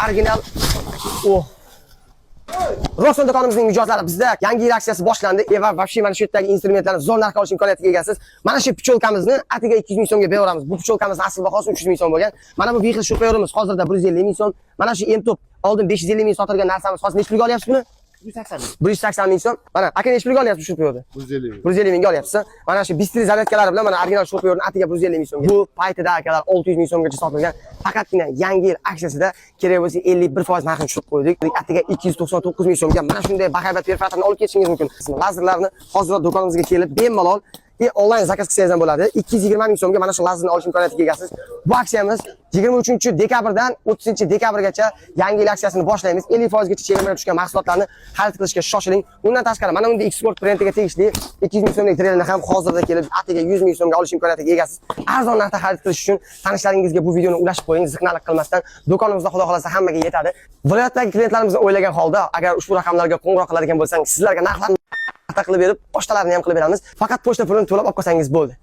Original. Oh. Roson do'konimizning mijozlari bizda yangi yil aksiyasi boshlandi. Va вообще mana shu yerdagi instrumentlarni zo'r narxga olish imkoniyatiga egasiz. Mana shu picholkamizni atiga 200 ming so'mga beramiz. Bu picholkamizni asl bahosi 300 ming so'm bo'lgan. Mana bu vixil shoferimiz hozirda 150 ming so'm. Mana shu M-top oldin 550 ming sotilgan narsamiz hozir necha pulga olyapsiz buni? 180 ming so'm. Mana aka necha pulga olyapsiz shu piyoda? 150 mingga olyapsiz. Mana shu bistri zaryadkalari bilan mana original shoferning atiga 150 ming so'mga. Bu paytida akalar 600 ming so'mgacha sotilgan. Faqatgina yangi yil aksiyasida kerak bo'lsa 51% narxini tushirib qo'ydik. Atiga 299 ming so'mga mana shunday bahaybat perforatorni olib ketishingiz mumkin. Lazerlarni hozir do'konimizga kelib bemalol onlayn zakaz qilsangiz ham bo'ladi. 220 ming so'mga mana shu lazerni olish imkoniyatiga egasiz. Bu aksiyamiz 23-dekabrdan 30-dekabrgacha yangi yil aksiyasini boshlaymiz. 50% gacha chegirmaga tushgan mahsulotlarni xarid qilishga shoshiling. Undan tashqari mana unda Export brendiga tegishli 200 ming so'mlik trelni ham hozirda kelib atiga 100 ming so'mga olish imkoniyatiga egasiz. Arzon narxda xarid qilish uchun tanishlaringizga bu videoni ulashib qo'ying, ziqnalik qilmasdan. Do'konimizda xudo xolasa hammaga yetadi. Viloyatdagi klientlarimizni o'ylagan holda agar ushbu raqamlarga qo'ng'iroq qiladigan bo'lsangiz, sizlarga narxlarni qilib berib, pochtalarini ham qilib beramiz. Faqat pochta pulini to'lab olib qolsangiz bo'ldi.